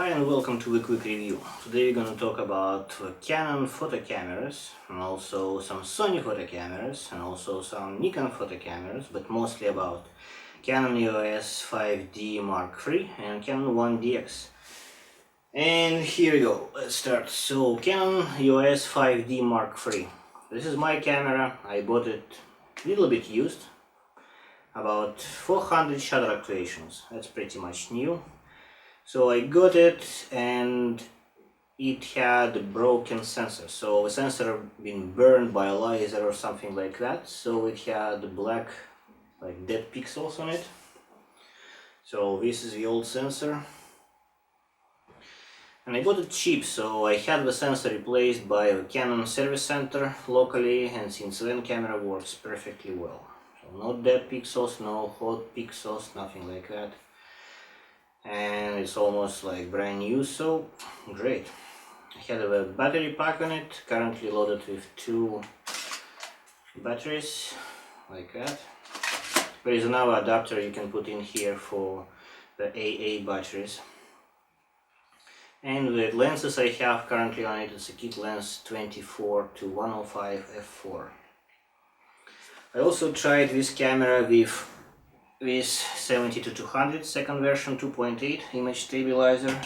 Hi and welcome to the quick review. Today we're going to talk about Canon photo cameras and also some Sony photo cameras and also some Nikon photo cameras, but mostly about Canon EOS 5D Mark III and Canon 1DX. And here we go, let's start. So Canon EOS 5D Mark III. This is my camera. I bought it a little bit used, about 400 shutter actuations. That's pretty much new. So I got it and it had a broken sensor. So the sensor been burned by a laser or something like that. So it had black, like dead pixels on it. So this is the old sensor. And I got it cheap, so I had the sensor replaced by a Canon service center locally, and since then camera works perfectly well. So no dead pixels, no hot pixels, nothing like that. And it's almost like brand new, so great. I had a battery pack on it, currently loaded with 2 batteries, like that. There is another adapter you can put in here for the AA batteries. And the lenses I have currently on it is a kit lens 24 to 105 f4. I also tried this camera with 70 to 200 second version 2.8 image stabilizer,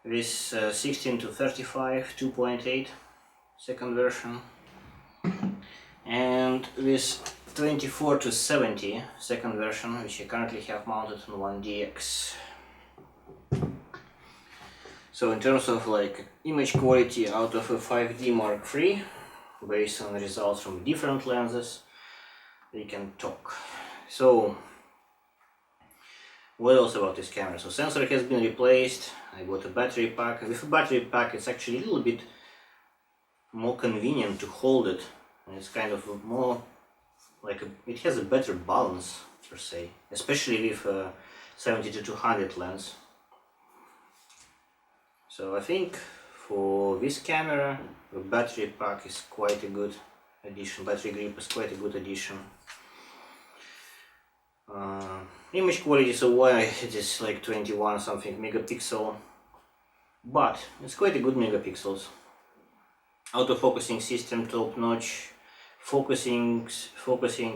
with 16 to 35 2.8 second version, and with 24 to 70 second version, which I currently have mounted on 1DX. So in terms of like image quality out of a 5D Mark III, based on results from different lenses, we can talk. So what else about this camera? So sensor has been replaced. I bought a battery pack. With a battery pack it's actually a little bit more convenient to hold it, and it's kind of more like it has a better balance per se, especially with a 70 to 200 lens. So I think for this camera the battery pack is quite a good addition. Battery grip is quite a good addition. Image quality, so why it is like 21 something megapixel, but it's quite a good megapixels. Autofocusing system top notch. Focusing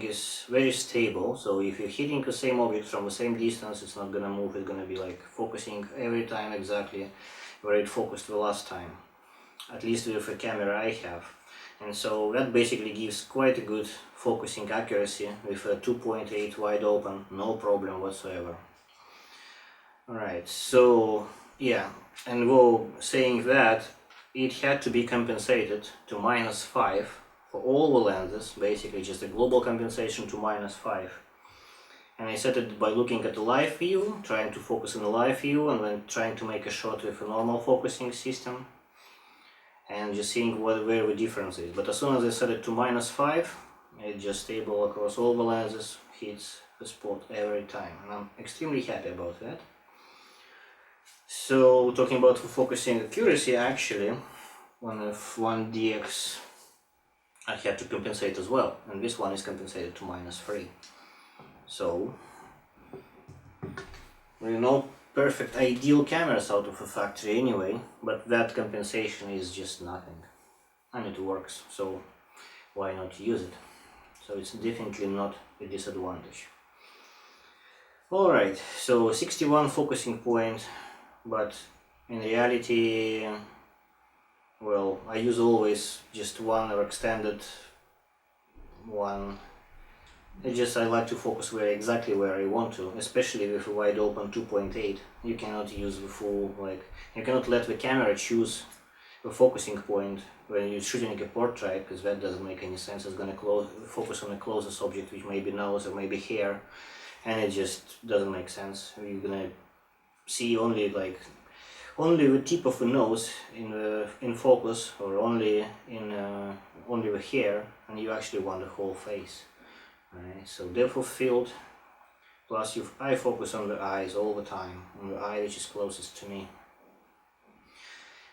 is very stable, so if you're hitting the same object from the same distance, it's not gonna move. It's gonna be like focusing every time exactly where it focused the last time, at least with the camera I have. And so that basically gives quite a good focusing accuracy with a 2.8 wide open, no problem whatsoever. Alright, so yeah, and while saying that, it had to be compensated to -5 for all the lenses, basically just a global compensation to -5. And I set it by looking at the live view, trying to focus in the live view, and then trying to make a shot with a normal focusing system, and just seeing where the difference is. But as soon as I set it to -5, it's just stable across all the lenses, hits the spot every time, and I'm extremely happy about that. So talking about focusing accuracy, actually on 1DX I had to compensate as well, and this one is compensated to -3. So there are no perfect ideal cameras out of a factory anyway, but that compensation is just nothing, and it works, so why not use it? So it's definitely not a disadvantage. Alright, so 61 focusing point, but in reality, well, I use always just one or extended one. I like to focus exactly where I want to, especially with a wide open 2.8. You cannot use the full, you cannot let the camera choose the focusing point when you're shooting a portrait, because that doesn't make any sense. It's gonna focus on the closest object, which may be nose or maybe hair, and it just doesn't make sense. You're gonna see only the tip of the nose in focus, or only the hair, and you actually want the whole face. Right, so depth of field, plus I focus on the eyes all the time, on the eye which is closest to me.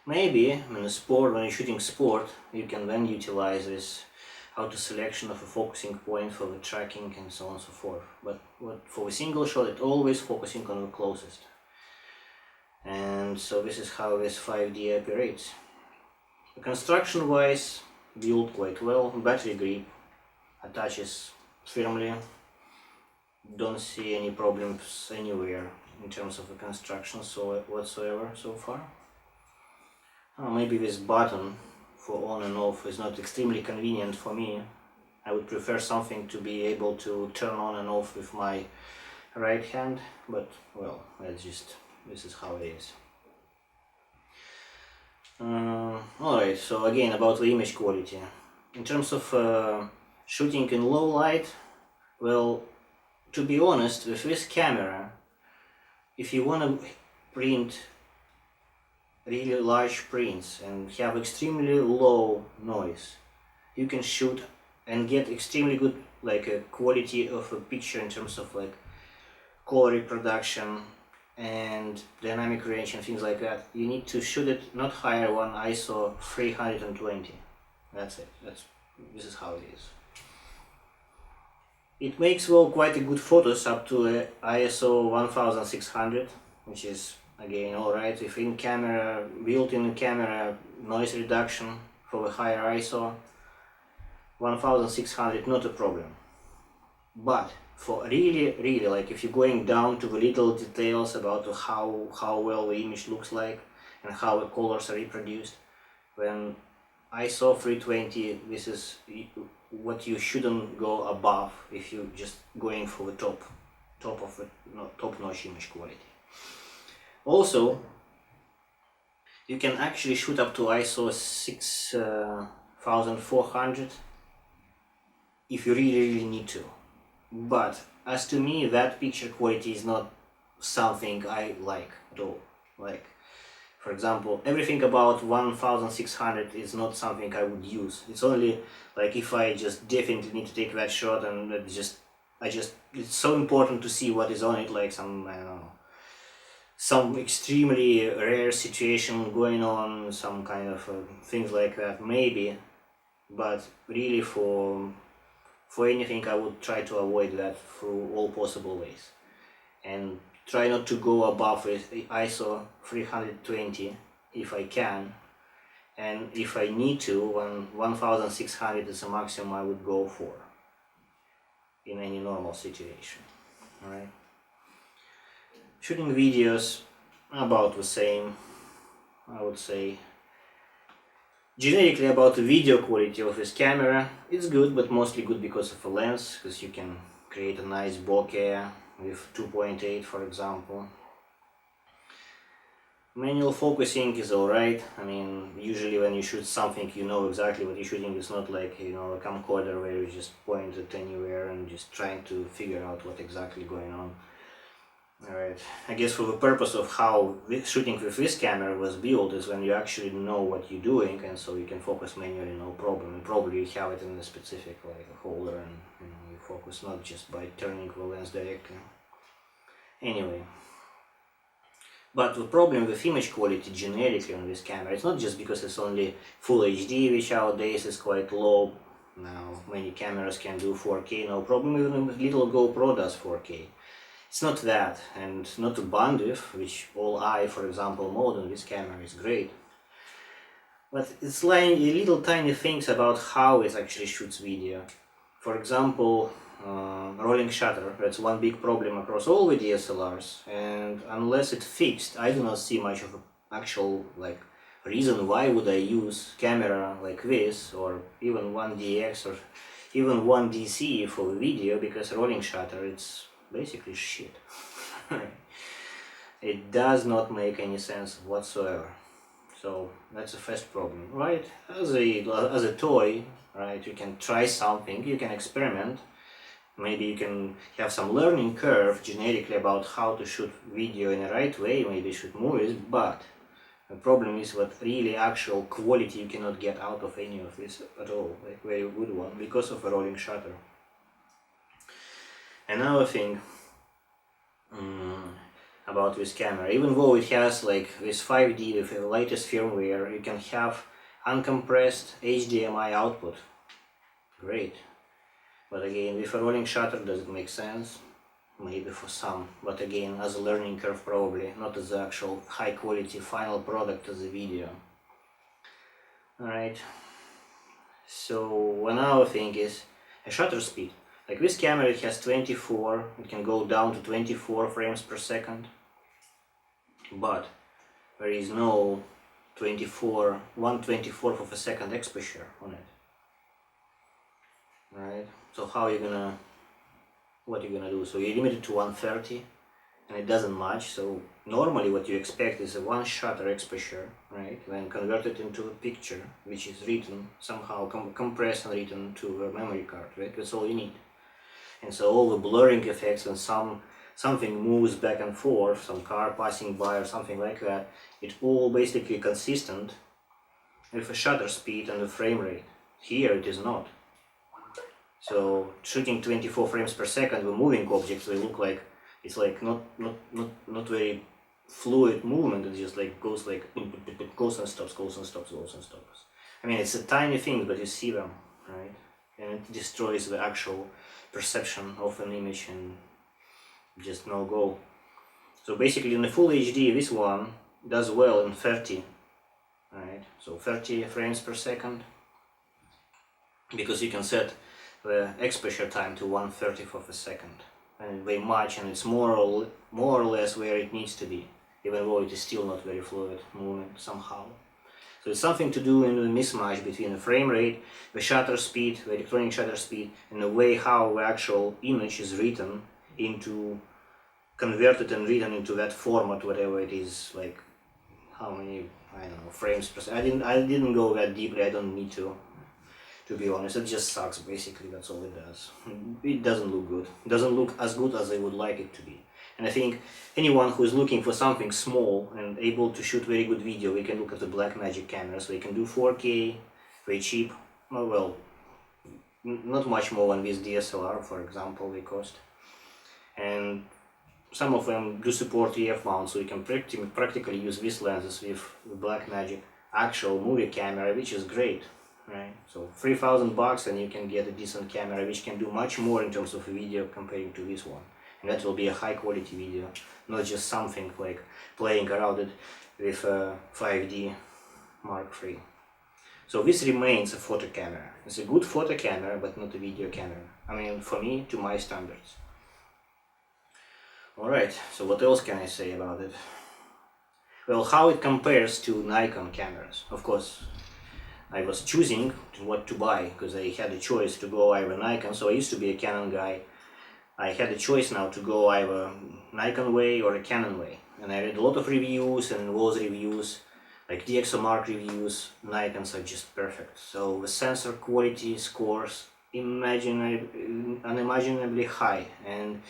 Maybe when you're shooting sport, you can then utilize this auto selection of a focusing point for the tracking and so on and so forth. But for a single shot, it's always focusing on the closest. And so this is how this 5D operates. Construction wise, built quite well, battery grip attaches firmly, don't see any problems anywhere in terms of the construction whatsoever so far. Maybe this button for on and off is not extremely convenient for me. I would prefer something to be able to turn on and off with my right hand, but well, this is how it is. Alright, so again about the image quality. In terms of shooting in low light, well, to be honest, with this camera, if you want to print really large prints and have extremely low noise, you can shoot and get extremely good quality of a picture in terms of color reproduction and dynamic range and things like that. You need to shoot it not higher than ISO 320. That's it. This is how it is. It makes quite a good photos up to ISO 1600, which is again alright. If in camera, built-in camera noise reduction for a higher ISO, 1600 not a problem. But for really if you're going down to the little details about how well the image looks like and how the colors are reproduced, when ISO 320, this is what you shouldn't go above if you're just going for the top-notch image quality. Also, you can actually shoot up to ISO 6400 if you really need to. But as to me, that picture quality is not something I like at all. For example, everything about 1600 is not something I would use. It's only if I just definitely need to take that shot, and it's so important to see what is on it, like some, I don't know, some extremely rare situation going on, some kind of things like that, maybe. But really for anything, I would try to avoid that through all possible ways, and try not to go above ISO 320 if I can, and if I need to, 1600 is the maximum I would go for in any normal situation. Alright. Shooting videos, about the same, I would say. Generically about the video quality of this camera, it's good, but mostly good because of the lens, because you can create a nice bokeh with 2.8, for example. Manual focusing is alright. I mean, usually when you shoot something, you know exactly what you're shooting. It's not like, you know, a camcorder where you just point it anywhere and just trying to figure out what exactly going on. Alright, I guess for the purpose of how shooting with this camera was built is when you actually know what you're doing, and so you can focus manually, no problem. And probably you have it in a specific holder, and you focus not just by turning the lens directly. Anyway, but the problem with image quality generically on this camera, it's not just because it's only full HD, which nowadays is quite low. Now many cameras can do 4K, no problem. Even little GoPro does 4K. It's not that, and not the bandwidth, which all eye, for example, mode on this camera is great. But it's like little tiny things about how it actually shoots video. For example, rolling shutter. That's one big problem across all the DSLRs, and unless it's fixed, I do not see much of an actual reason why would I use camera like this, or even 1DX or even 1DC for video, because rolling shutter, it's basically shit. It does not make any sense whatsoever. So that's the first problem, right? As a toy, right? You can try something, you can experiment. Maybe you can have some learning curve generically about how to shoot video in the right way, maybe shoot movies, but the problem is what really actual quality you cannot get out of any of this at all, like very good one, because of a rolling shutter. Another thing about this camera, even though it has this 5D with the latest firmware, you can have uncompressed HDMI output. Great. But again, with a rolling shutter, does it make sense? maybe for some, but again as a learning curve probably, not as the actual high quality final product of the video. Alright, so another thing is a shutter speed. Like this camera, it has 24, it can go down to 24 frames per second, but there is no 1/24th of a second exposure on it. Right, so how you gonna, what you gonna do? So you limit it to 130 and it doesn't match. So normally what you expect is a one shutter exposure, right, then converted into a picture which is written somehow, compressed and written to a memory card, right? That's all you need. And so all the blurring effects when something moves back and forth, some car passing by or something like that, it's all basically consistent with a shutter speed and the frame rate. Here it is not. So shooting 24 frames per second with moving objects, they look like, it's like not very fluid movement. It just like goes and stops, goes and stops, goes and stops. I mean, it's a tiny thing, but you see them, right? And it destroys the actual perception of an image and just no go. So basically in the full HD, this one does well in 30, right? So 30 frames per second, because you can set the exposure time to 1/30th of a second, and they match, and it's more or less where it needs to be, even though it is still not very fluid movement somehow. So it's something to do in the mismatch between the frame rate, the shutter speed, the electronic shutter speed, and the way how the actual image is written into, converted and written into that format, whatever it is, like how many, I don't know, frames per second. I didn't go that deeply, I don't need to be honest. It just sucks, basically, that's all it does. It doesn't look good. It doesn't look as good as I would like it to be. And I think anyone who is looking for something small and able to shoot very good video, we can look at the Blackmagic cameras. They can do 4K, very cheap. Oh, well, not much more than this DSLR, for example, they cost. And some of them do support EF mount, so you can practically use these lenses with the Blackmagic actual movie camera, which is great, right? So $3,000 and you can get a decent camera which can do much more in terms of video comparing to this one. And that will be a high quality video, not just something like playing around it with a 5D Mark III. So this remains a photo camera. It's a good photo camera, but not a video camera. I mean, for me, to my standards. Alright, so what else can I say about it? Well, how it compares to Nikon cameras. Of course, I was choosing what to buy, because I had a choice to go either Nikon, so I used to be a Canon guy. I had a choice now to go either Nikon way or a Canon way. And I read a lot of reviews, and those reviews, like DxOMark reviews, Nikons are just perfect. So the sensor quality scores unimaginably high, and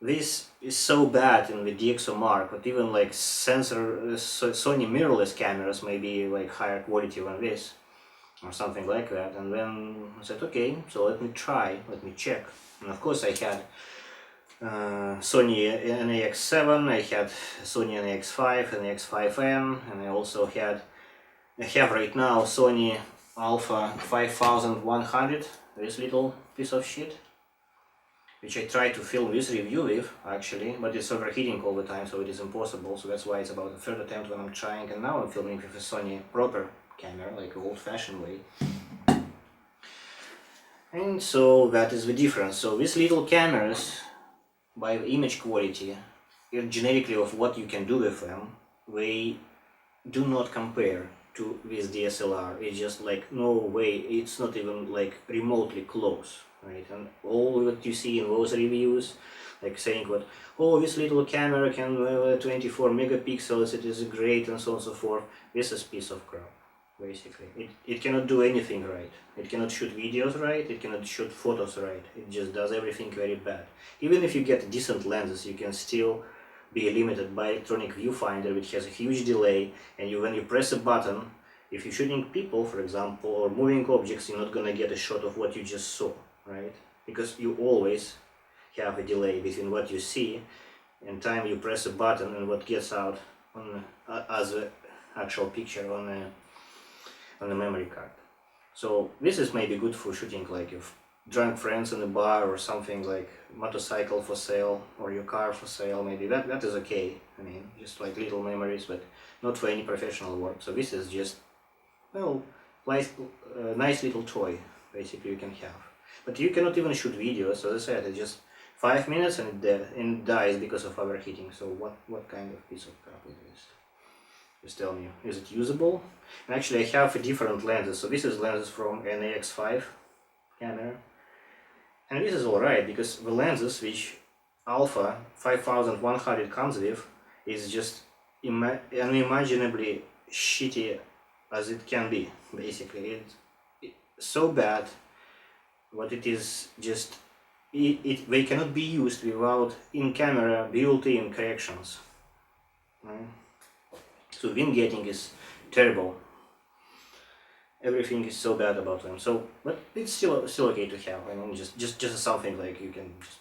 this is so bad in the DxOMark, but even like Sony mirrorless cameras may be like higher quality than this, or something like that. And then I said, okay, so let me check. And of course I had Sony NAX7, I had Sony NAX5, NAX5M, and I also have right now Sony Alpha 5100, this little piece of shit, which I tried to film this review with, actually, but it's overheating all the time, so it is impossible. So that's why it's about the third attempt when I'm trying, and now I'm filming with a Sony proper camera, like an old-fashioned way. And so that is the difference. So these little cameras, by the image quality, generically of what you can do with them, they do not compare to this DSLR. It's just like, no way, it's not even like remotely close. Right, and all what you see in those reviews, like saying what, oh, this little camera can 24 megapixels, it is great, and so on and so forth. This is a piece of crap, basically. It cannot do anything right. It cannot shoot videos right, it cannot shoot photos right. It just does everything very bad. Even if you get decent lenses, you can still be limited by electronic viewfinder, which has a huge delay, and when you press a button, if you're shooting people, for example, or moving objects, you're not gonna get a shot of what you just saw. Right? Because you always have a delay between what you see and time you press a button and what gets out on as an actual picture on the memory card. So this is maybe good for shooting like drunk friends in a bar or something, like motorcycle for sale or your car for sale, maybe that is okay. I mean, just like little memories, but not for any professional work. So this is just, well, nice little toy basically you can have. But you cannot even shoot videos. So as I said, it's just 5 minutes and it dies because of overheating. So what kind of piece of crap is this? Just tell me, is it usable? And actually I have different lenses. So this is lenses from an EX5 camera. And this is alright, because the lenses which Alpha 5100 comes with is just unimaginably shitty as it can be, basically. It's so bad, but it is just, they cannot be used without in-camera built-in corrections. Right? So vignetting is terrible. Everything is so bad about them. So, but it's still okay to have. I mean, just something like you can just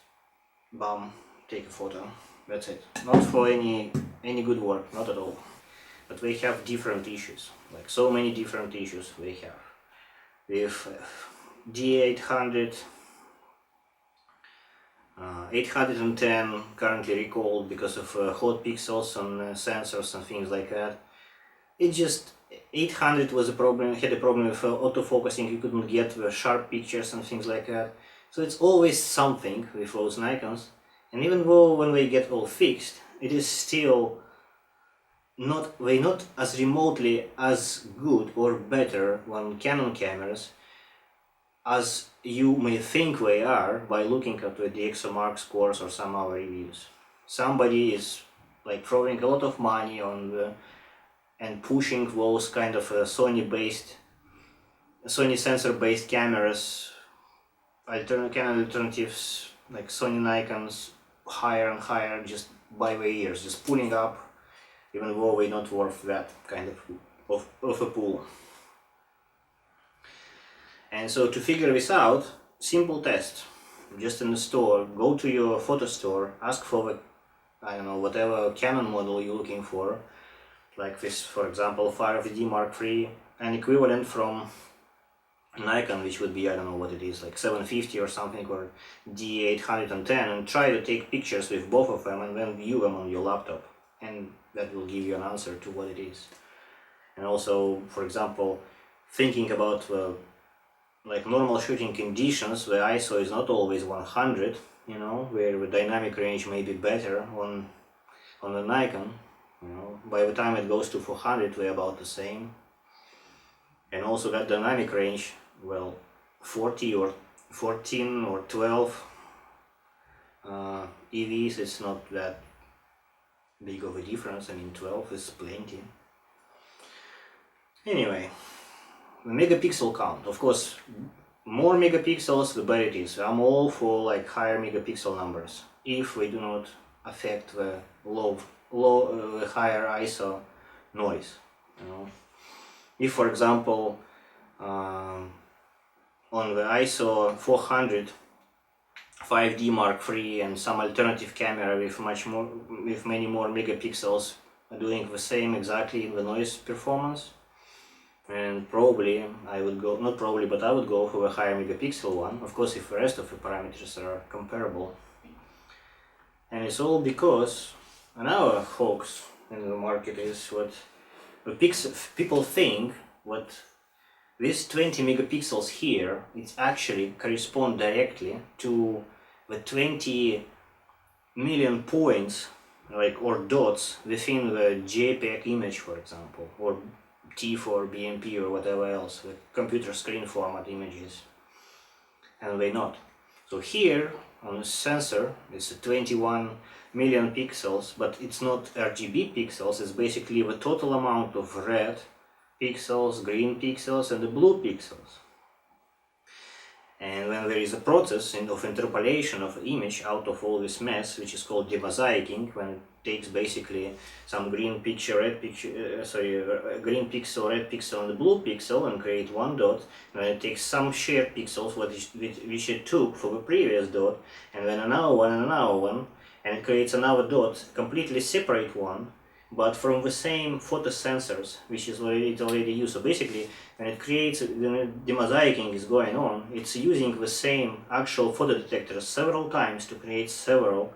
take a photo. That's it. Not for any good work, not at all. But they have different issues, like so many different issues they have. With D800, 810 currently recalled because of hot pixels on sensors and things like that. It just 800 was a problem, had a problem with autofocusing. You couldn't get the sharp pictures and things like that. So it's always something with those Nikons. And even though when they get all fixed, it is still not as remotely as good or better than Canon cameras as you may think they are by looking at the DxOMark scores or some other reviews. Somebody is like throwing a lot of money on the and pushing those kind of Sony sensor-based cameras, Canon alternatives like Sony Nikons, higher and higher, just by the years, just pulling up, even though they're not worth that kind of a pull. And so to figure this out, simple test, just in the store, go to your photo store, ask for the, I don't know, whatever Canon model you're looking for, like this, for example, 5D Mark III, an equivalent from Nikon, which would be, I don't know what it is, like 750 or something, or D810, and try to take pictures with both of them and then view them on your laptop, and that will give you an answer to what it is. And also, for example, thinking about like normal shooting conditions, the ISO is not always 100, you know, where the dynamic range may be better on the Nikon. You know, by the time it goes to 400, we're about the same. And also that dynamic range, well, 40 or 14 or 12 EVs, it's not that big of a difference. I mean, 12 is plenty. Anyway, the megapixel count, of course, more megapixels the better it is. I'm all for like higher megapixel numbers, if we do not affect the higher ISO noise. You know, if for example on the ISO 400 5D Mark III and some alternative camera with many more megapixels are doing the same exactly in the noise performance, and probably I would go, not probably, but I would go for a higher megapixel one, of course, if the rest of the parameters are comparable. And it's all because another hoax in the market is what people think what this 20 megapixels here, it actually correspond directly to the 20 million points, like, or dots within the JPEG image, for example, or TIFF or BMP or whatever else, the computer screen format images, and they not. So here on the sensor it's 21 million pixels, but it's not RGB pixels, it's basically the total amount of red pixels, green pixels and the blue pixels. And when there is a process of interpolation of the image out of all this mess, which is called demosaicing, when it takes basically some green picture, green pixel, red pixel and the blue pixel and create one dot, and then it takes some shared pixels which it took for the previous dot, and then another one and another one, and it creates another dot, completely separate one, but from the same photo sensors, which is already used. So basically, when it creates, when demosaicing is going on, it's using the same actual photo detectors several times to create several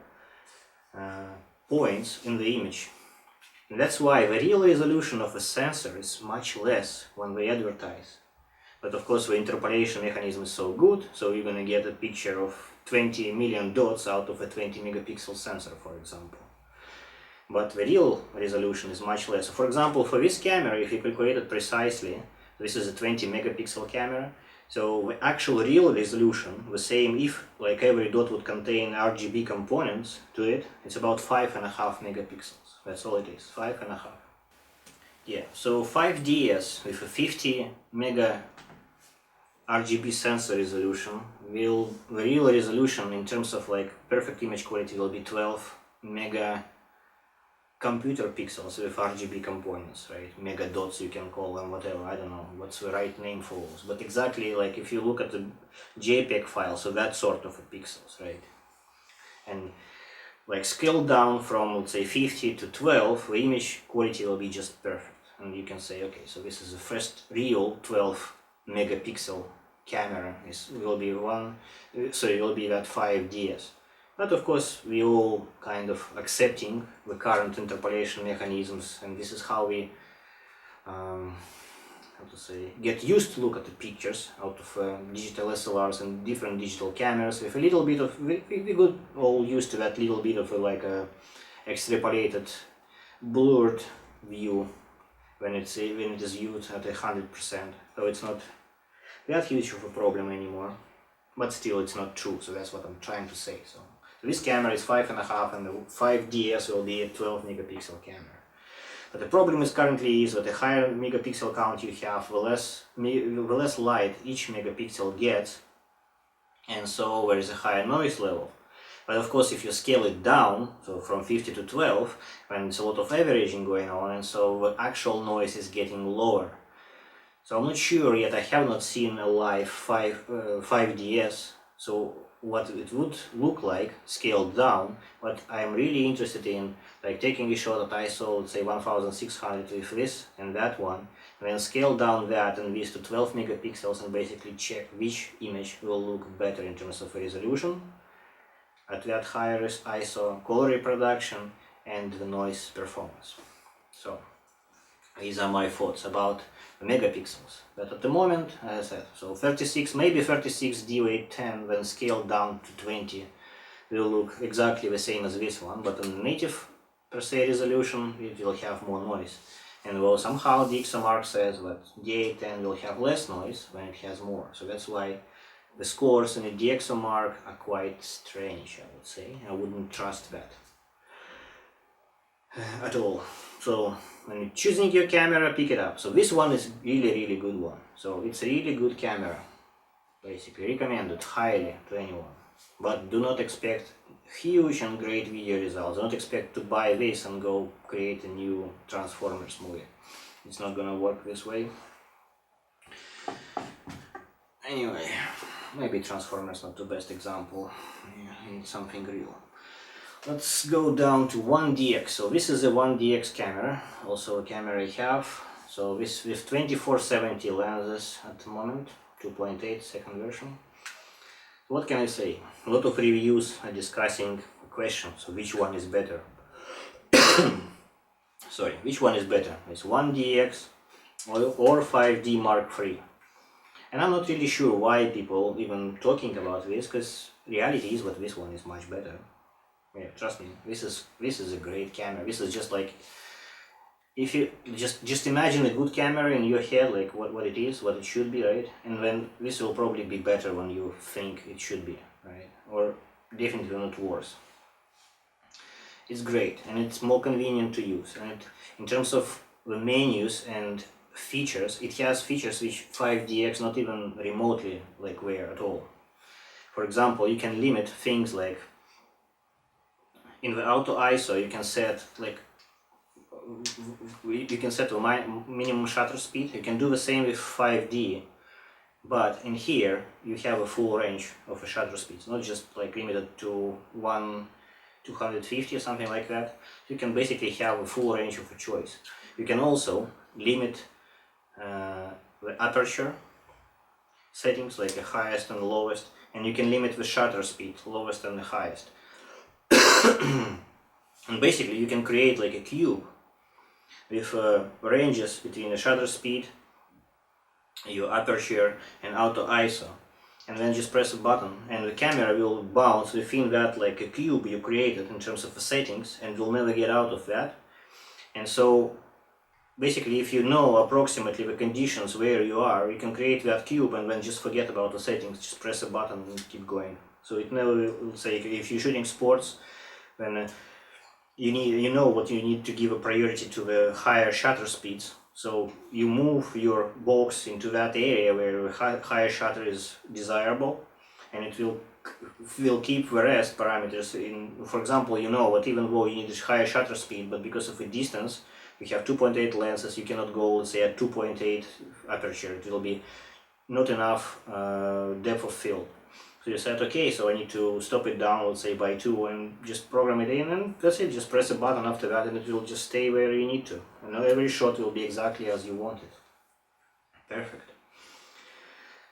points in the image. And that's why the real resolution of a sensor is much less when we advertise. But of course the interpolation mechanism is so good, so you're gonna get a picture of 20 million dots out of a 20 megapixel sensor, for example. But the real resolution is much less. For example, for this camera, if you calculate it precisely, this is a 20 megapixel camera, so the actual real resolution, the same if like every dot would contain RGB components to it, it's about 5.5 megapixels. That's all it is, 5.5. Yeah, so 5DS with a 50 mega RGB sensor resolution the real resolution in terms of like perfect image quality will be 12 mega computer pixels with RGB components, right? Mega dots you can call them, whatever, I don't know what's the right name for those. But exactly like if you look at the JPEG file, so that sort of a pixels, right? And like scaled down from let's say 50 to 12, the image quality will be just perfect. And you can say, okay, so this is the first real 12 megapixel camera. It will be that 5DS. But of course, we all kind of accepting the current interpolation mechanisms, and this is how we, get used to look at the pictures out of digital SLRs and different digital cameras with a little bit of, we got all used to that little bit of like a extrapolated, blurred view when it is viewed at 100%. So it's not that huge of a problem anymore, but still it's not true. So that's what I'm trying to say. So this camera is 5.5 and the 5DS will be a 12 megapixel camera. But the problem is currently is that the higher megapixel count you have, the less light each megapixel gets, and so there is a higher noise level. But of course if you scale it down, so from 50 to 12, then it's a lot of averaging going on, and so the actual noise is getting lower. So I'm not sure yet, I have not seen a live 5DS, so what it would look like scaled down, but I'm really interested in like taking a shot at ISO, let's say 1600 with this and that one, and then scale down that and this to 12 megapixels and basically check which image will look better in terms of resolution at that higher ISO, color reproduction, and the noise performance. So these are my thoughts about megapixels. But at the moment, as I said, so 36, maybe 36 D810 when scaled down to 20 will look exactly the same as this one, but on the native per se resolution it will have more noise. And well, somehow DxOMark says that D810 will have less noise when it has more. So that's why the scores in the DxOMark are quite strange, I would say. I wouldn't trust that at all. So when you're choosing your camera, pick it up. So this one is really good one. So it's a really good camera. Basically recommended highly to anyone. But do not expect huge and great video results. Do not expect to buy this and go create a new Transformers movie. It's not gonna work this way. Anyway, maybe Transformers not the best example. I need something real. Let's go down to 1DX. So this is a 1DX camera, also a camera I have. So this with 2470 lenses at the moment, 2.8 second version. What can I say? A lot of reviews are discussing the question, so which one is better? Sorry, which one is better? It's 1DX or 5D Mark III. And I'm not really sure why people even talking about this, because reality is that this one is much better. Yeah, trust me, this is a great camera. This is just like, if you just imagine a good camera in your head, like what it is, what it should be, right? And then this will probably be better when you think it should be, right? Or definitely not worse. It's great and it's more convenient to use. And in terms of the menus and features, it has features which 5DX not even remotely like were at all. For example, you can limit things like in the auto ISO you can set like the minimum shutter speed. You can do the same with 5D, but in here you have a full range of a shutter speed. It's not just like limited to one 250 or something like that. You can basically have a full range of a choice. You can also limit the aperture settings, like the highest and lowest, and you can limit the shutter speed, lowest and the highest. And basically you can create like a cube with ranges between the shutter speed, your aperture and auto ISO, and then just press a button and the camera will bounce within that like a cube you created in terms of the settings, and will never get out of that. And so basically, if you know approximately the conditions where you are, you can create that cube and then just forget about the settings, just press a button and keep going. So it never will say, if you're shooting sports, then you know what you need to give a priority to the higher shutter speeds. So you move your box into that area where the higher shutter is desirable, and it will keep the rest parameters in. For example, you know what, even though you need a higher shutter speed, but because of the distance, you have 2.8 lenses, you cannot go, let's say, at 2.8 aperture. It will be not enough depth of field. So you said, okay, so I need to stop it down, let's say, by 2, and just program it in, and that's it. Just press a button after that, and it will just stay where you need to. And every shot will be exactly as you want it. Perfect.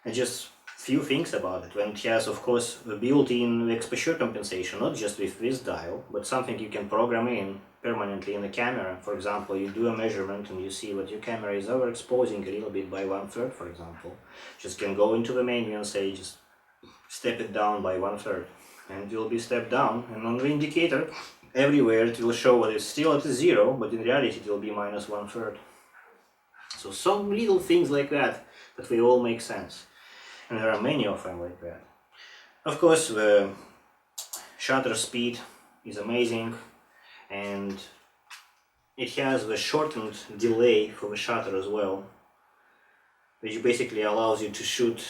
And just few things about it. When it has, of course, the built-in exposure compensation, not just with this dial, but something you can program in permanently in the camera. For example, you do a measurement and you see that your camera is overexposing a little bit by 1/3, for example. Just can go into the menu and say, just step it down by 1/3, and it will be stepped down, and on the indicator everywhere it will show that it's still at 0, but in reality it will be -1/3. So some little things like that they all make sense, and there are many of them like that. Of course, the shutter speed is amazing, and it has the shortened delay for the shutter as well, which basically allows you to shoot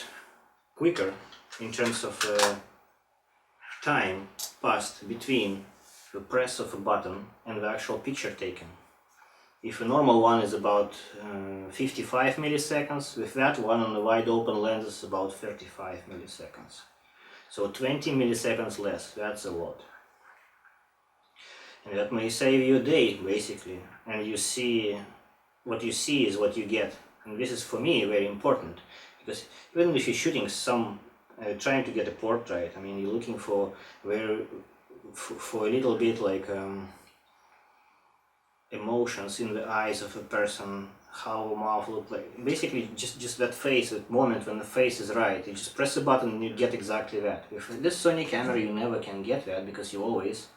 quicker in terms of time passed between the press of a button and the actual picture taken. If a normal one is about 55 milliseconds, with that one on the wide open lens is about 35 milliseconds. So 20 milliseconds less, that's a lot. And that may save you a day, basically. And you see, what you see is what you get. And this is for me very important, because even if you're shooting some trying to get a portrait, I mean, you're looking for a little bit like emotions in the eyes of a person, how a mouth looks like. Basically, just that face, that moment when the face is right. You just press a button and you get exactly that. With this Sony camera, you never can get that, because you're always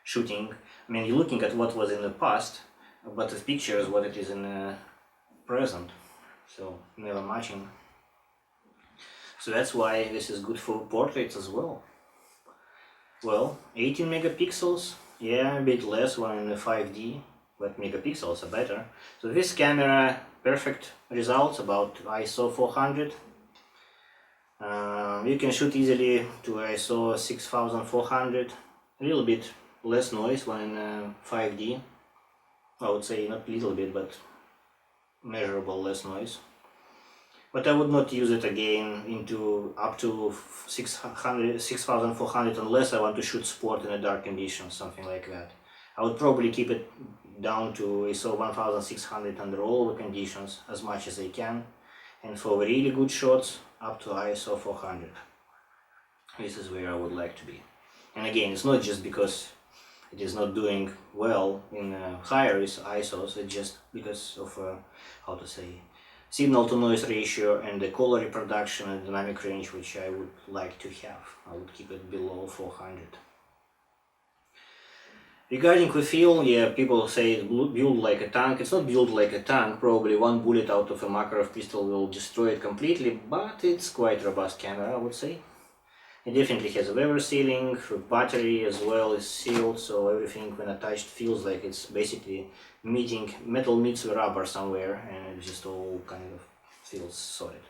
shooting. I mean, you're looking at what was in the past, but the picture is what it is in the present. So never matching. So that's why this is good for portraits as well. Well, 18 megapixels, yeah, a bit less one in the 5D, but megapixels are better. So this camera, perfect results, about ISO 400. You can shoot easily to ISO 6400, a little bit less noise when in 5D. I would say not little bit, but measurable less noise. But I would not use it again into up to 6400 unless I want to shoot sport in a dark conditions, something like that. I would probably keep it down to ISO 1600 under all the conditions as much as I can, and for really good shots up to ISO 400. This is where I would like to be. And again, it's not just because it is not doing well in higher ISOs, it's just because of how to say, signal to noise ratio and the color reproduction and dynamic range, which I would like to have. I would keep it below 400. Regarding the feel, yeah, people say it's built like a tank. It's not built like a tank. Probably one bullet out of a Makarov pistol will destroy it completely, but it's quite robust camera, I would say. It definitely has a weather sealing, the battery as well is sealed, so everything when attached feels like it's basically metal meets the rubber somewhere, and it just all kind of feels solid.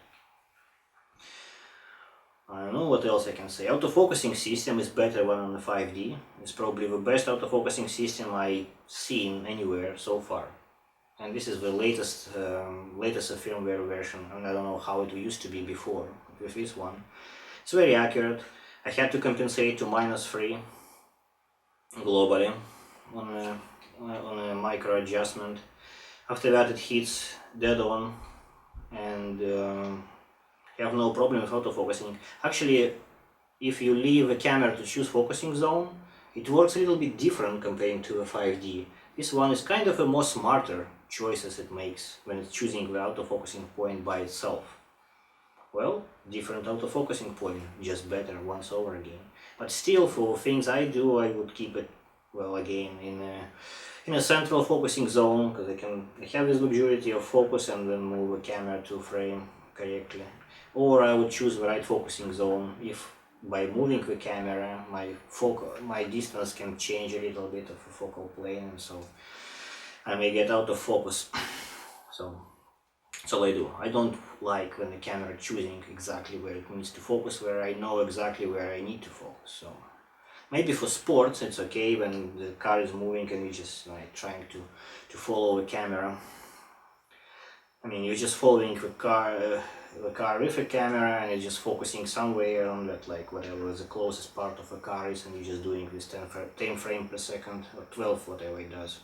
I don't know what else I can say. Autofocusing system is better than on the 5D. It's probably the best autofocusing system I've seen anywhere so far. And this is the latest firmware version, and I don't know how it used to be before with this one. It's very accurate. I had to compensate to -3 globally on a micro adjustment. After that it hits dead on, and you have no problem with autofocusing. Actually, if you leave a camera to choose focusing zone, it works a little bit different comparing to a 5D. This one is kind of a more smarter choices it makes when it's choosing the autofocusing point by itself. Well, different autofocusing point, just better once over again. But still, for things I do, I would keep it, well, again, in a central focusing zone, because I can have this luxury of focus and then move the camera to frame correctly. Or I would choose the right focusing zone if by moving the camera my distance can change a little bit of the focal plane, and so I may get out of focus. So that's all I do. I don't like when the camera choosing exactly where it needs to focus, where I know exactly where I need to focus. So maybe for sports it's okay when the car is moving and you're just like trying to follow the camera. I mean, you're just following the car with a camera, and you're just focusing somewhere on that, like whatever the closest part of the car is, and you're just doing this 10 frame per second or 12, whatever it does.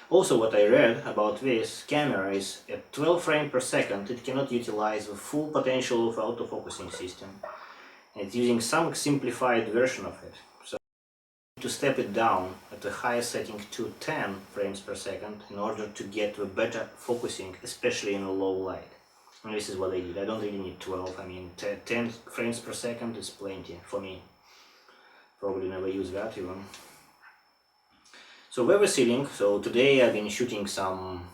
Also, what I read about this camera is at 12 frames per second it cannot utilize the full potential of autofocusing system. It's using some simplified version of it. So to step it down at the highest setting to 10 frames per second in order to get the better focusing, especially in a low light. And this is what I did. I don't really need 12. I mean, 10 frames per second is plenty for me. Probably never use that even. So weather sealing. So today I've been shooting some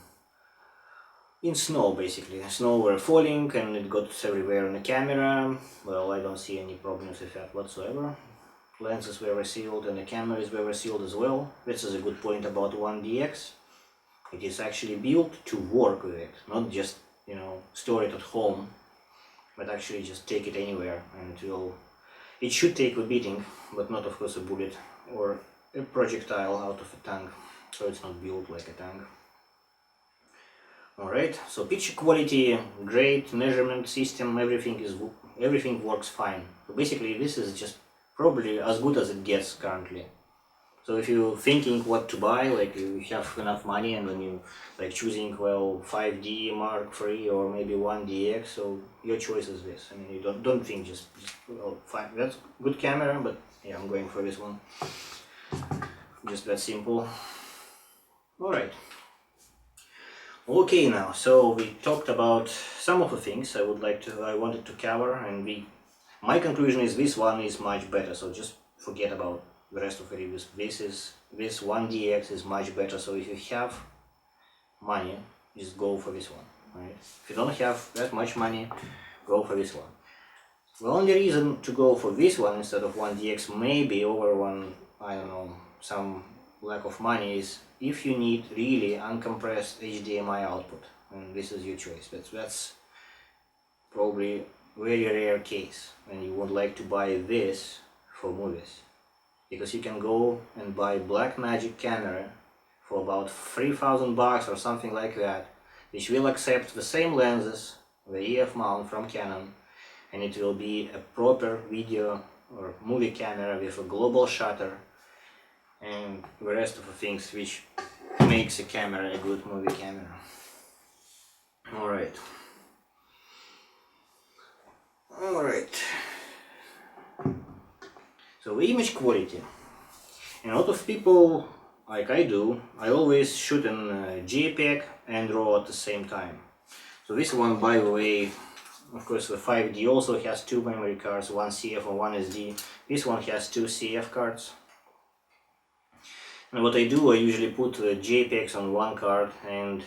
in snow, basically. Snow were falling and it got everywhere on the camera. Well, I don't see any problems with that whatsoever. Lenses were sealed and the cameras were sealed as well. This is a good point about 1DX. It is actually built to work with it, not just, you know, store it at home, but actually just take it anywhere, and it should take a beating, but not of course a bullet or a projectile out of a tank, so it's not built like a tank. Alright, so picture quality great, measurement system, everything works fine. So basically this is just probably as good as it gets currently. So if you're thinking what to buy, like you have enough money and then you like choosing, well, 5D Mark III or maybe 1DX, so your choice is this. I mean, you don't think just well, fine, that's good camera, but yeah, I'm going for this one. Just that simple. Alright. Okay, now, so we talked about some of the things I wanted to cover, and my conclusion is this one is much better, so just forget about the rest of the reviews. This 1DX is much better, so if you have money, just go for this one, right? If you don't have that much money, go for this one. The only reason to go for this one instead of 1DX, maybe over one, I don't know, some lack of money, is if you need really uncompressed HDMI output, and this is your choice. That's probably very rare case when you would like to buy this for movies, because you can go and buy Blackmagic camera for about $3,000 or something like that, which will accept the same lenses, the EF mount from Canon, and it will be a proper video or movie camera with a global shutter and the rest of the things which makes a camera a good movie camera. Alright. So image quality. And a lot of people, like I do, I always shoot in JPEG and RAW at the same time. So this one, by the way, of course the 5D also has two memory cards, one CF and one SD. This one has two CF cards. And what I do, I usually put JPEGs on one card and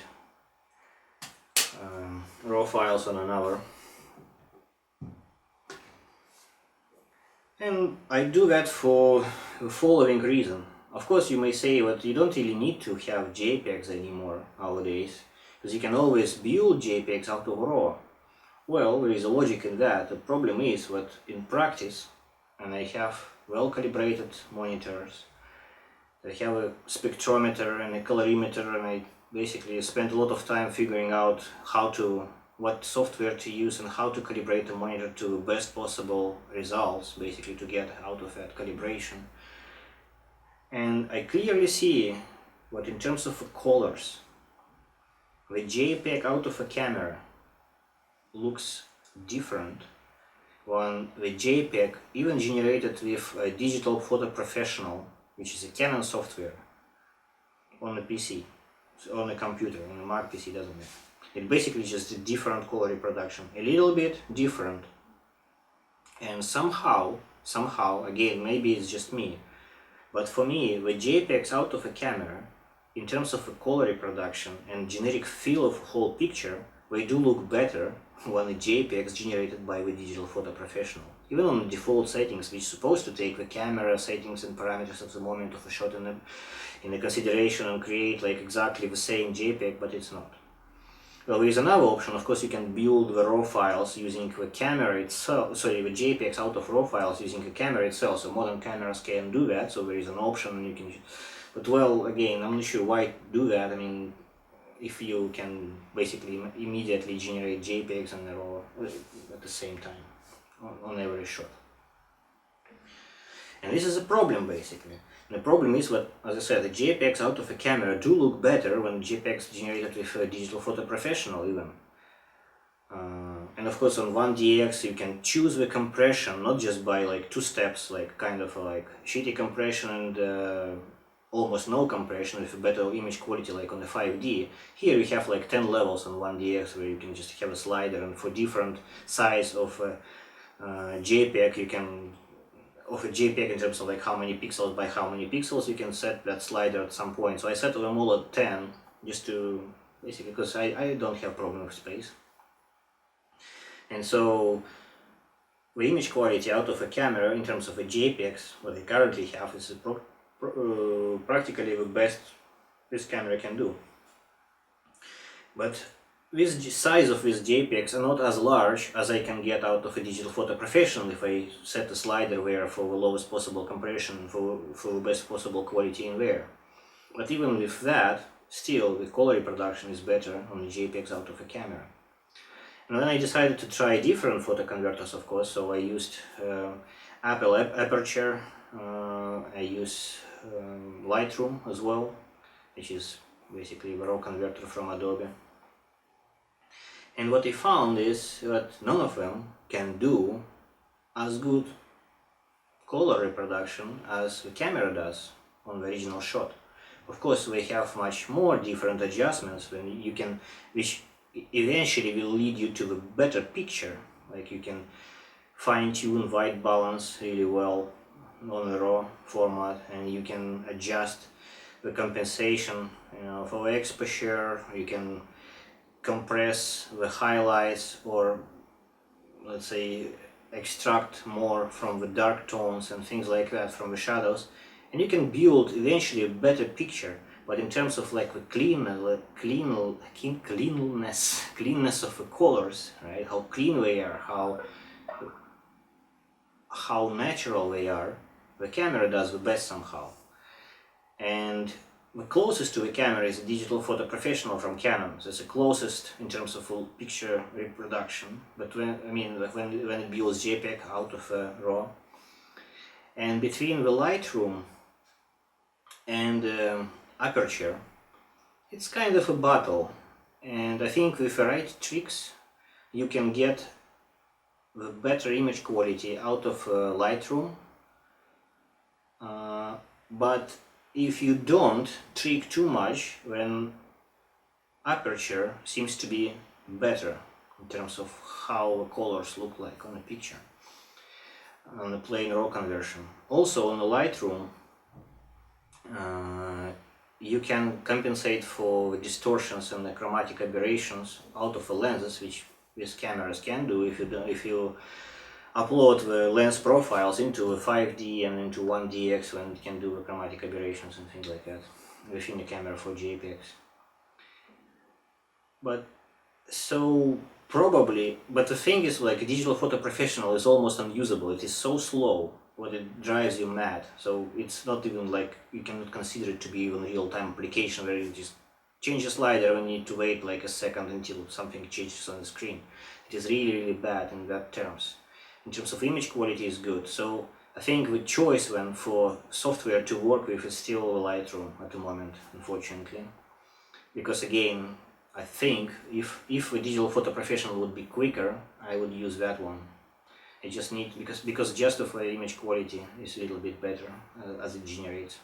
RAW files on another. And I do that for the following reason. Of course, you may say that you don't really need to have JPEGs anymore nowadays, because you can always build JPEGs out of RAW. Well, there is a logic in that. The problem is that in practice, and I have well calibrated monitors, I have a spectrometer and a colorimeter, and I basically spent a lot of time figuring out what software to use and how to calibrate the monitor to best possible results, basically to get out of that calibration. And I clearly see what in terms of colors, the JPEG out of a camera looks different when the JPEG, even generated with a Digital Photo Professional, which is a Canon software, on a PC, on a computer, on a Mac PC, doesn't it? It basically just a different color reproduction, a little bit different. And somehow, again, maybe it's just me, but for me, the JPEGs out of a camera, in terms of a color reproduction and generic feel of a whole picture, they do look better when the JPEGs generated by the Digital Photo Professional. Even on the default settings, which is supposed to take the camera settings and parameters of the moment of a shot in a consideration and create like exactly the same JPEG, but it's not. Well, there is another option. Of course, you can build the raw files using the camera itself, the JPEGs out of raw files using the camera itself, so modern cameras can do that, so there is an option and you can, but well, again, I'm not sure why do that. I mean, if you can basically immediately generate JPEGs and raw at the same time on every shot. And this is a problem basically. And the problem is that, as I said, the JPEGs out of a camera do look better when JPEGs generated with a Digital Photo Professional even. And of course on 1DX you can choose the compression, not just by like two steps, like kind of like shitty compression and almost no compression with a better image quality like on the 5D. Here you have like 10 levels on 1DX where you can just have a slider, and for different size of JPEG you can, of a JPEG in terms of like how many pixels by how many pixels, you can set that slider at some point. So I set them all at 10 just to basically, because I don't have problem with space. And so the image quality out of a camera in terms of a JPEGs, what I currently have, is practically the best this camera can do. But this size of these JPEGs are not as large as I can get out of a Digital Photo Professional if I set a slider there for the lowest possible compression, for the best possible quality in there. But even with that, still the color reproduction is better on the JPEGs out of a camera. And then I decided to try different photo converters, of course, so I used Apple Aperture, I use Lightroom as well, which is basically the raw converter from Adobe. And what I found is that none of them can do as good color reproduction as the camera does on the original shot. Of course, they have much more different adjustments when you can, which eventually will lead you to a better picture. Like you can fine-tune white balance really well on the raw format, and you can adjust the compensation, for the exposure. You can compress the highlights, or let's say extract more from the dark tones and things like that from the shadows, and you can build eventually a better picture. But in terms of like the cleanness of the colors, right? How clean they are, how natural they are, the camera does the best somehow. And the closest to the camera is a Digital Photo Professional from Canon. So it's the closest in terms of full picture reproduction. But when it builds JPEG out of RAW, and between the Lightroom and Aperture, it's kind of a battle. And I think with the right tricks, you can get the better image quality out of Lightroom. But if you don't trick too much, then Aperture seems to be better in terms of how the colors look like on a picture, on a plain RAW conversion. Also on the Lightroom, you can compensate for distortions and the chromatic aberrations out of the lenses, which these cameras can do if you upload the lens profiles into a 5D and into 1DX, when it can do the chromatic aberrations and things like that within the camera for JPEGs. But so probably, but the thing is, like, Digital Photo Professional is almost unusable. It is so slow that it drives you mad. So it's not even like, you cannot consider it to be even a real-time application where you just change a slider and you need to wait like a second until something changes on the screen. It is really, really bad in that terms. In terms of image quality, is good. So I think the choice when for software to work with is still Lightroom at the moment, unfortunately. Because again, I think if a digital photo professional would be quicker, I would use that one. I just need, because just of image quality is a little bit better as it generates.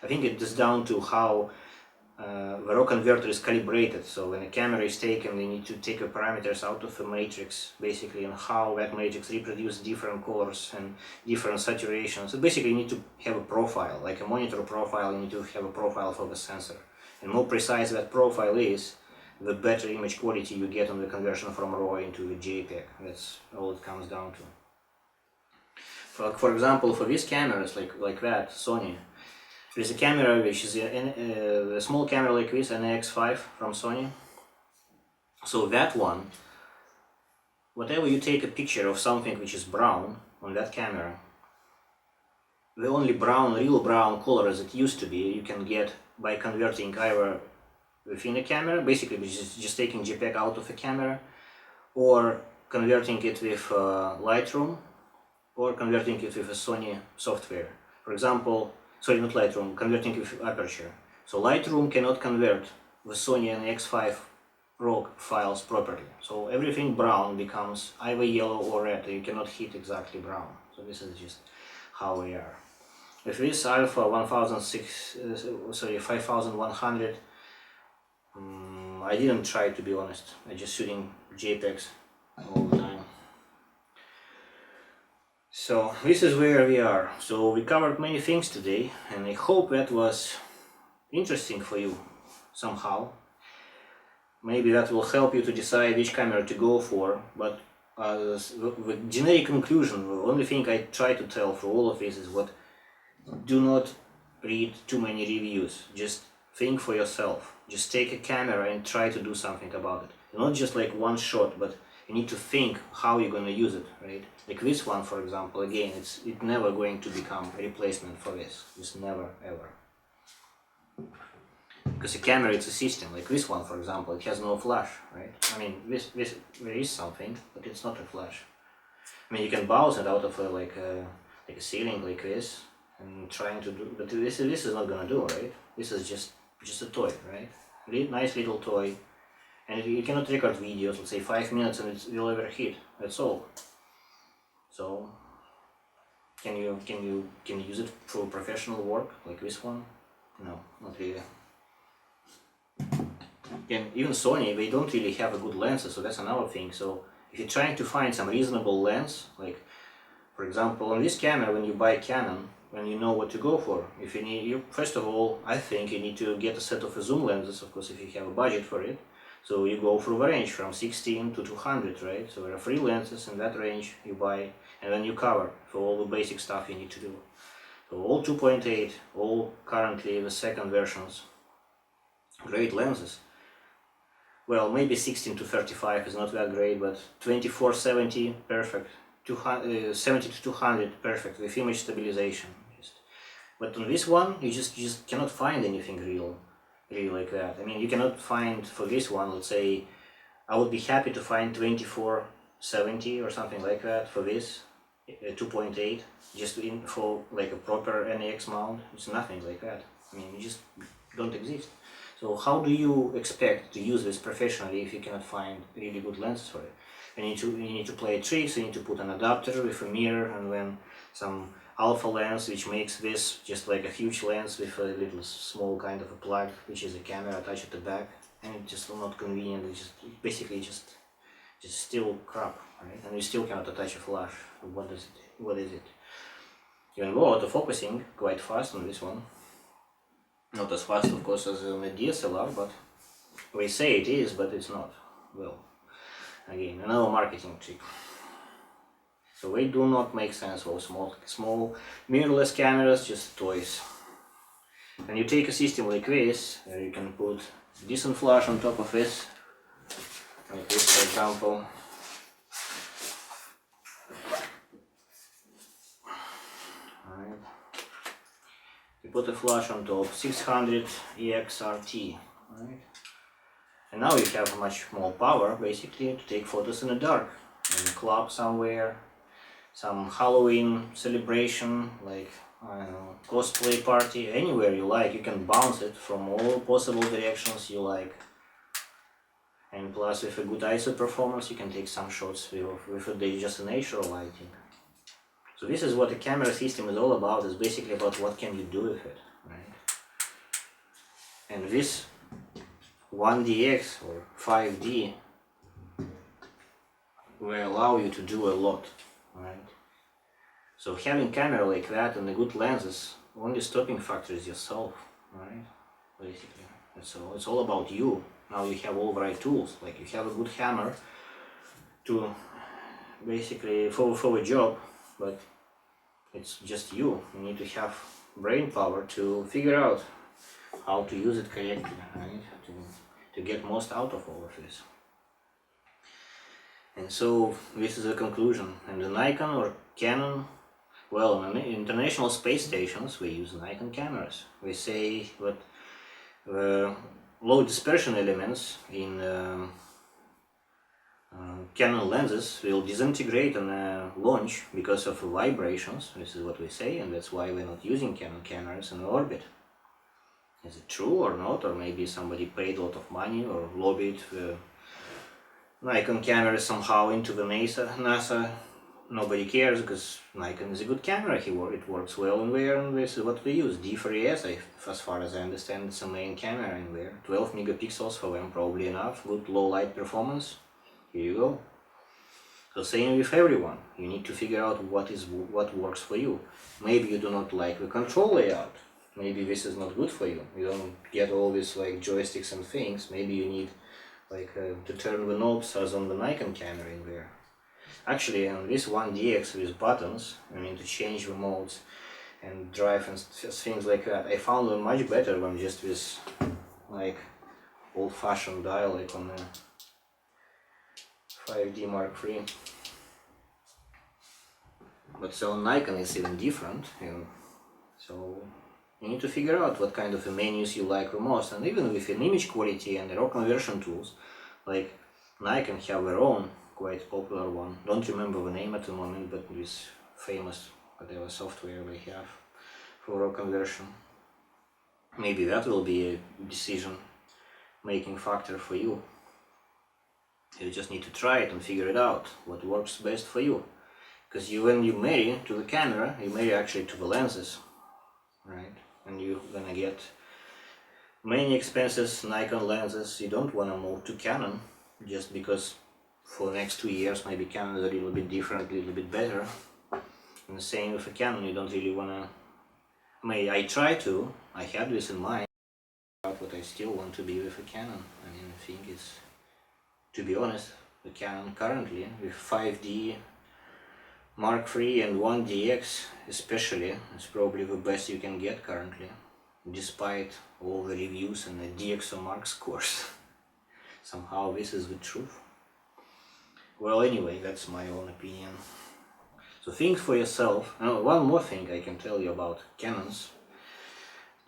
I think it is down to how the raw converter is calibrated. So when a camera is taken, they need to take the parameters out of the matrix, basically, and how that matrix reproduces different colors and different saturations. So basically you need to have a profile, like a monitor profile, you need to have a profile for the sensor. And more precise that profile is, the better image quality you get on the conversion from RAW into the JPEG. That's all it comes down to. For example, for these cameras like that, Sony, there is a camera which is a small camera like this, an EX5 from Sony. So that one, whatever you take a picture of something which is brown on that camera, the only brown, real brown color as it used to be, you can get by converting either within a camera, basically which is just taking JPEG out of a camera, or converting it with Lightroom, or converting it with a Sony software. For example, sorry, not Lightroom, converting with Aperture. So Lightroom cannot convert the Sony and X5 RAW files properly. So everything brown becomes either yellow or red. You cannot hit exactly brown. So this is just how we are. With this Alpha 5100, I didn't try, to be honest. I just shooting JPEGs all the time. So this is where we are. So we covered many things today, and I hope that was interesting for you somehow. Maybe that will help you to decide which camera to go for, but the generic conclusion, the only thing I try to tell for all of this is do not read too many reviews. Just think for yourself. Just take a camera and try to do something about it. Not just like one shot, but you need to think how you're going to use it, right? Like this one, for example, again, it's never going to become a replacement for this. Just never, ever. Because a camera, it's a system. Like this one, for example, it has no flash, right? I mean, there is something, but it's not a flash. I mean, you can bounce it out of like a ceiling like this, and trying to do, but this is not gonna do, right? This is just a toy, right? Nice little toy, and you cannot record videos, let's say 5 minutes, and it will overheat. That's all. So, can you use it for professional work like this one? No, not really. And even Sony, they don't really have a good lenses, so that's another thing. So if you're trying to find some reasonable lens, like for example on this camera, when you buy Canon, when you know what to go for, if you need, first of all, I think you need to get a set of zoom lenses, of course, if you have a budget for it. So you go through the range from 16 to 200, right? So there are 3 lenses in that range you buy, and then you cover for all the basic stuff you need to do. So all 2.8, all currently the second versions, great lenses. Well, maybe 16 to 35 is not that great, but 24-70, perfect. 70 to 200, perfect, with image stabilization. But on this one, you just cannot find anything really like that. I mean, you cannot find for this one, let's say, I would be happy to find 24-70 or something like that for this 2.8, just for like a proper NEX mount. It's nothing like that. I mean, you just don't exist. So how do you expect to use this professionally if you cannot find really good lenses for it? You need to play tricks. You need to put an adapter with a mirror, and then some alpha lens which makes this just like a huge lens with a little small kind of a plug, which is a camera attached at the back, and it's just not convenient. It's just basically just still crap, right? And you still cannot attach a flash. What is it? You can go autofocusing quite fast on this one. Not as fast, of course, as on a DSLR, but we say it is, but it's not. Well, again, another marketing trick. So they do not make sense for small mirrorless cameras, just toys. And you take a system like this, where you can put decent flash on top of this, like this, for example. Alright. You put a flash on top, 600 EXRT, right? And now you have much more power, basically, to take photos in the dark, in a club somewhere, some Halloween celebration, like, I don't know, cosplay party, anywhere you like, you can bounce it from all possible directions you like. And plus, with a good ISO performance, you can take some shots with just a natural lighting. So this is what the camera system is all about. It's basically about what can you do with it, right? And this 1DX or 5D will allow you to do a lot, right? So having camera like that and the good lenses, only stopping factor is yourself, right? Basically, it's all about you. Now you have all the right tools, like you have a good hammer to basically for a job, but it's just you. You need to have brain power to figure out how to use it correctly, right? To get most out of all of this. And so this is the conclusion. And the Nikon or Canon, well, on international space stations we use Nikon cameras. We say that low dispersion elements in Canon lenses will disintegrate on launch because of vibrations. This is what we say, and that's why we're not using Canon cameras in orbit. Is it true or not? Or maybe somebody paid a lot of money or lobbied Nikon cameras somehow into the NASA. Nobody cares because Nikon is a good camera. It works well in there, and this is what we use. D4ES, as far as I understand, it's a main camera in there. 12 megapixels for them, probably enough. Good low light performance. Here you go. So same with everyone. You need to figure out what works for you. Maybe you do not like the control layout. Maybe this is not good for you. You don't get all these like joysticks and things. Maybe you need like to turn the knobs as on the Nikon camera in there. Actually, on this 1DX with buttons, I mean to change the modes and drive and things like that, I found them much better than just this like old-fashioned dial like on the 5D Mark III. But so Nikon is even different, and so you need to figure out what kind of menus you like the most. And even with an image quality and the raw conversion tools, like Nikon have their own quite popular one. Don't remember the name at the moment, but this famous whatever software they have for raw conversion. Maybe that will be a decision making factor for you. You just need to try it and figure it out, what works best for you. Because when you marry to the camera, you marry actually to the lenses, right? And you're gonna get many expensive Nikon lenses. You don't wanna move to Canon just because for the next 2 years maybe Canon is a little bit different, a little bit better. And the same with a Canon, you don't really wanna... I try to, I had this in mind, but I still want to be with a Canon. I mean, I think it's, to be honest, the Canon currently with 5D Mark III and 1DX especially is probably the best you can get currently, despite all the reviews and the DxOMark scores. Somehow this is the truth. Well, anyway, that's my own opinion. So think for yourself. One more thing I can tell you about Canons,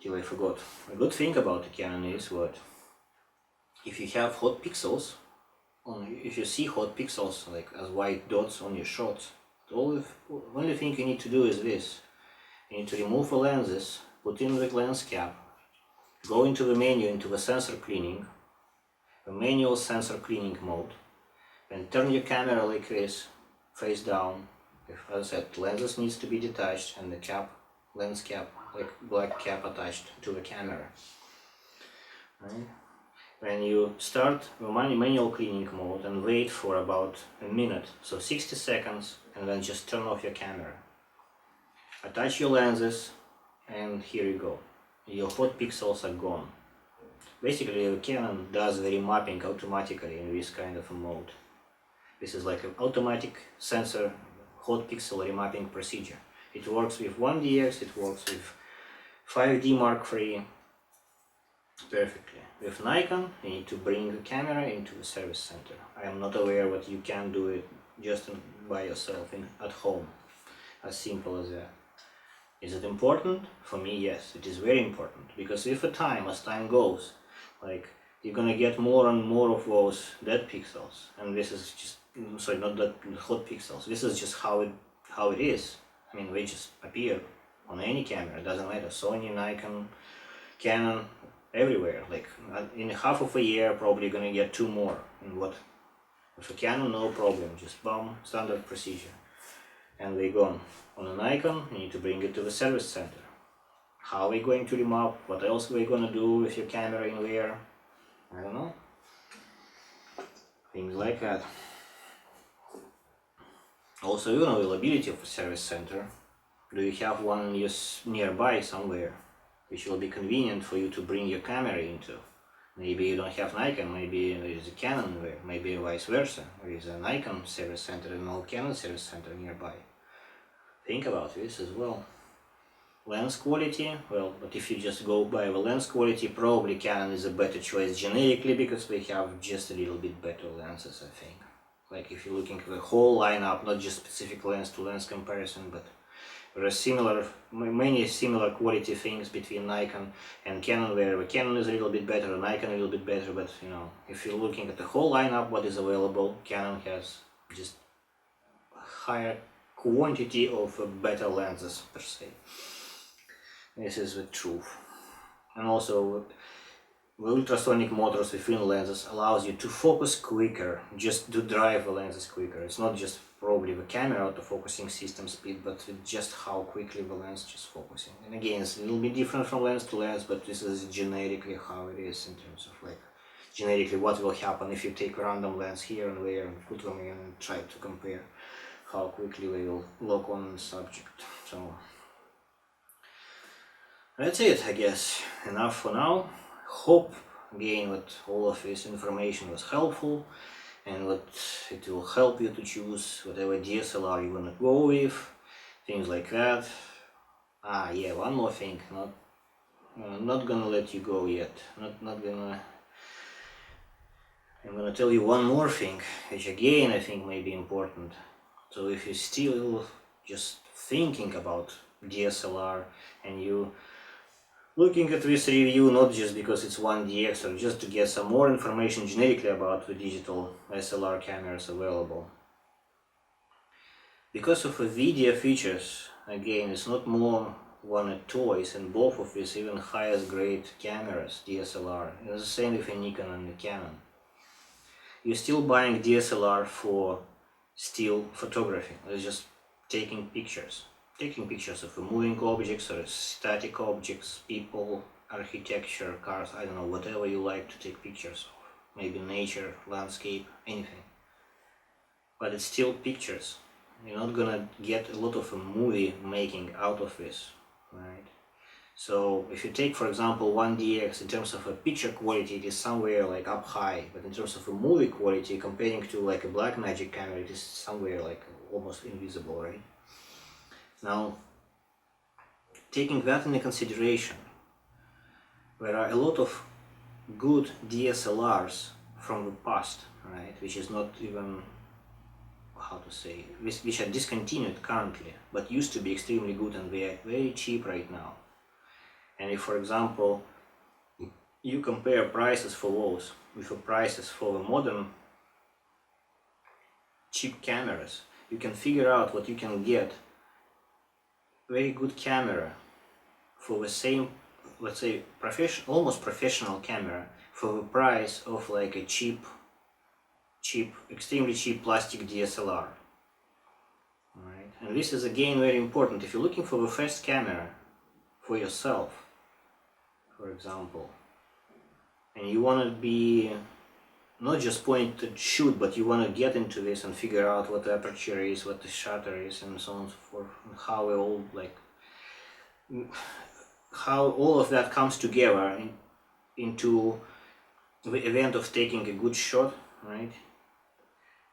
till I forgot. A good thing about the Canon is what? If you have hot pixels, if you see hot pixels like as white dots on your shots, the only thing you need to do is this. You need to remove the lenses, put in the lens cap, go into the menu, into the sensor cleaning, the manual sensor cleaning mode, and turn your camera like this, face down. If, as I said, lenses needs to be detached and the cap, lens cap, like black cap attached to the camera. Right? When you start the manual cleaning mode and wait for about a minute, so 60 seconds, and then just turn off your camera. Attach your lenses, and here you go. Your hot pixels are gone. Basically, the Canon does the remapping automatically in this kind of a mode. This is like an automatic sensor hot pixel remapping procedure. It works with 1DX, it works with 5D Mark III perfectly. With Nikon, you need to bring the camera into the service center. I am not aware what you can do it just by yourself at home. As simple as that. Is it important? For me, yes, it is very important. Because as time goes, like you're gonna get more and more of those dead pixels, and this is just sorry, not that hot pixels. This is just how how it is. I mean, they just appear on any camera, doesn't matter, Sony, Nikon, Canon, everywhere. Like in half of a year probably gonna get 2 more. And what? With a Canon, no problem, just boom, standard procedure. And they gone. On a Nikon, you need to bring it to the service center. How are we going to remap? What else are we gonna do with your camera in there? I don't know. Things like that. Also, even availability of a service center. Do you have one nearby somewhere, which will be convenient for you to bring your camera into? Maybe you don't have Nikon, maybe there is a Canon there, maybe vice versa. There is a Nikon service center and no Canon service center nearby. Think about this as well. Lens quality, well, but if you just go by the lens quality, probably Canon is a better choice generically because they have just a little bit better lenses, I think. Like if you're looking at the whole lineup, not just specific lens to lens comparison, but there are many similar quality things between Nikon and Canon, where the Canon is a little bit better, Nikon a little bit better, but you know, if you're looking at the whole lineup, what is available, Canon has just a higher quantity of better lenses per se. This is the truth. And also, the ultrasonic motors within lenses allows you to focus quicker, just to drive the lenses quicker. It's not just probably the camera autofocusing system speed, but just how quickly the lens is just focusing. And again, it's a little bit different from lens to lens, but this is generically how it is in terms of like, generically what will happen if you take a random lens here and there and put them in and try to compare how quickly they will lock on the subject. So that's it, I guess. Enough for now. Hope again that all of this information was helpful and that it will help you to choose whatever DSLR you wanna go with, things like that. Ah yeah, one more thing, not gonna let you go yet. I'm gonna tell you one more thing, which again I think may be important. So if you're still just thinking about DSLR and you looking at this review not just because it's 1DX or just to get some more information generically about the digital SLR cameras available. Because of the video features, again, it's not more one a toys, and both of these even highest grade cameras, DSLR. It's the same with a Nikon and a Canon. You're still buying DSLR for still photography. It's just taking pictures. Taking pictures of moving objects or static objects, people, architecture, cars, I don't know, whatever you like to take pictures of. Maybe nature, landscape, anything. But it's still pictures. You're not gonna get a lot of a movie making out of this, right? So if you take, for example, 1DX, in terms of a picture quality, it is somewhere like up high, but in terms of a movie quality, comparing to like a Blackmagic camera, it is somewhere like almost invisible, right? Now, taking that into consideration, there are a lot of good DSLRs from the past, right, which is not even, how to say, which are discontinued currently, but used to be extremely good and they are very cheap right now. And if, for example, you compare prices for those with the prices for the modern cheap cameras, you can figure out what you can get. Very good camera for the same, let's say, almost professional camera for the price of like a extremely cheap plastic DSLR. Right? And this is again very important. If you're looking for the first camera for yourself, for example, and you want to be not just point and shoot, but you want to get into this and figure out what the aperture is, what the shutter is, and so on and so forth, and how all of that comes together into the event of taking a good shot, right?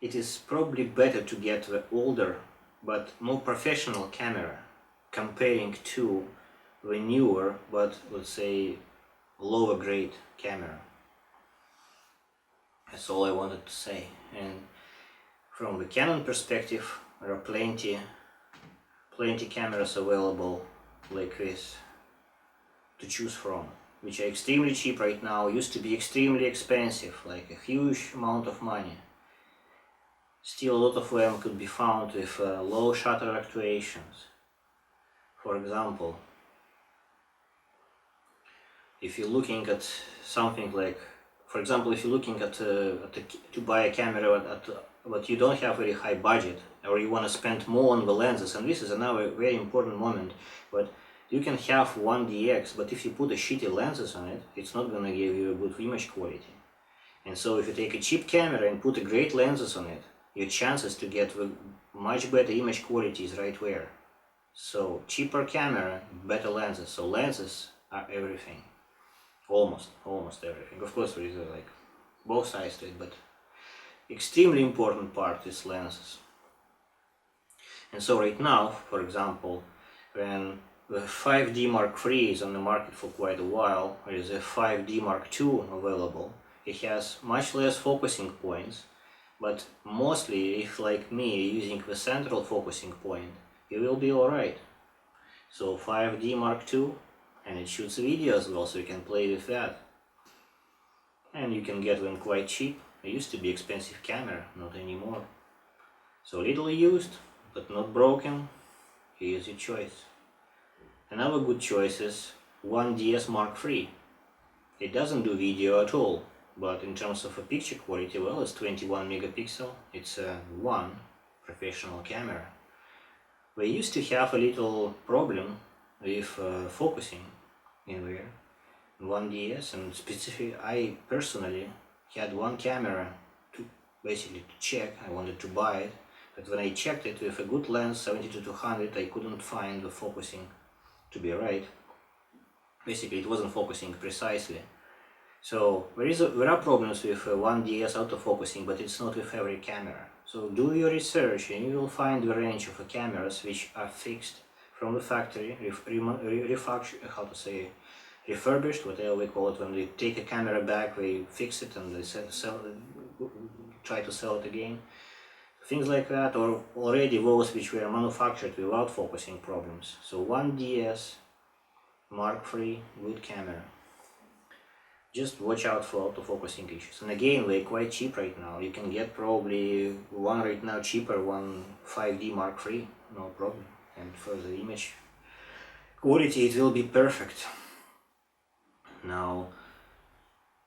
It is probably better to get the older but more professional camera comparing to the newer but, let's say, lower grade camera. That's all I wanted to say. And from the Canon perspective, there are plenty cameras available like this to choose from, which are extremely cheap right now, used to be extremely expensive, like a huge amount of money. Still a lot of them could be found with low shutter actuations. For example, if you're looking at something like, for example, if you're looking at to buy a camera but you don't have very high budget, or you want to spend more on the lenses, and this is another very important moment, but you can have 1DX, but if you put a shitty lenses on it, it's not gonna give you a good image quality. And so if you take a cheap camera and put a great lenses on it, your chances to get much better image quality is right there. So cheaper camera, better lenses. So lenses are everything. Almost everything. Of course there is like both sides to it, but extremely important part is lenses. And so right now, for example, when the 5D Mark III is on the market for quite a while, there is a 5D Mark II available. It has much less focusing points, but mostly if like me using the central focusing point, you will be alright. So 5D Mark II, and it shoots video as well, so you can play with that. And you can get them quite cheap. It used to be expensive camera, not anymore. So little used, but not broken. Here's your choice. Another good choice is 1DS Mark III. It doesn't do video at all, but in terms of a picture quality, well, it's 21 megapixel. It's a one professional camera. We used to have a little problem with focusing in there, 1DS, and specifically I personally had one camera to basically to check. I wanted to buy it, but when I checked it with a good lens 70-200, I couldn't find the focusing to be right. Basically it wasn't focusing precisely. So there are problems with 1DS autofocusing, but it's not with every camera. So do your research and you will find the range of cameras which are fixed from the factory, refurbished, whatever we call it. When they take a camera back, they fix it and they try to sell it again. Things like that, or already those which were manufactured without focusing problems. So 1DS Mark III, good camera. Just watch out for autofocusing issues. And again, they're quite cheap right now. You can get probably one right now cheaper, one 5D Mark III, no problem. And for the image quality, it will be perfect. Now,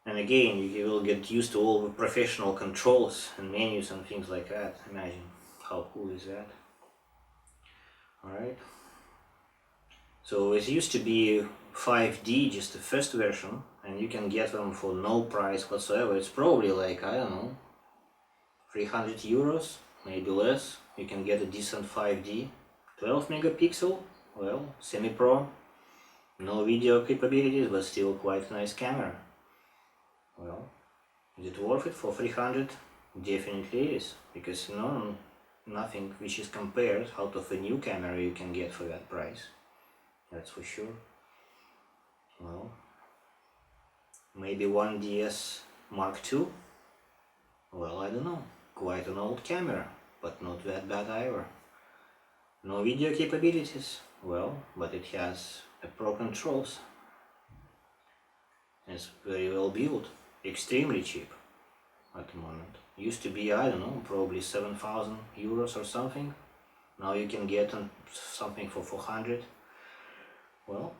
and again, you will get used to all the professional controls and menus and things like that. Imagine how cool is that. Alright. So it used to be 5D, just the first version, and you can get them for no price whatsoever. It's probably like, I don't know, 300 euros, maybe less. You can get a decent 5D, 12 megapixel, well, semi-pro, no video capabilities, but still quite nice camera. Well, is it worth it for 300? Definitely is, because nothing which is compared out of a new camera you can get for that price. That's for sure. Well, maybe 1DS Mark II? Well, I don't know. Quite an old camera, but not that bad either. No video capabilities? Well, but it has pro controls. It's very well built. Extremely cheap at the moment. Used to be, I don't know, probably 7,000 euros or something. Now you can get something for 400. Well,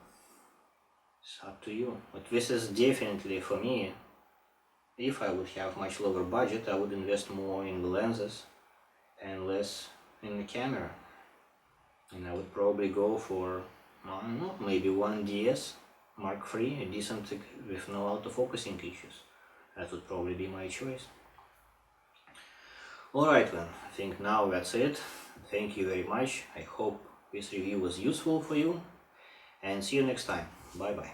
it's up to you. But this is definitely, for me, if I would have much lower budget, I would invest more in the lenses and less in the camera. And I would probably go for, I don't know, maybe 1DS Mark III, a decent with no autofocusing issues. That would probably be my choice. Alright then, I think now that's it. Thank you very much. I hope this review was useful for you. And see you next time. Bye bye.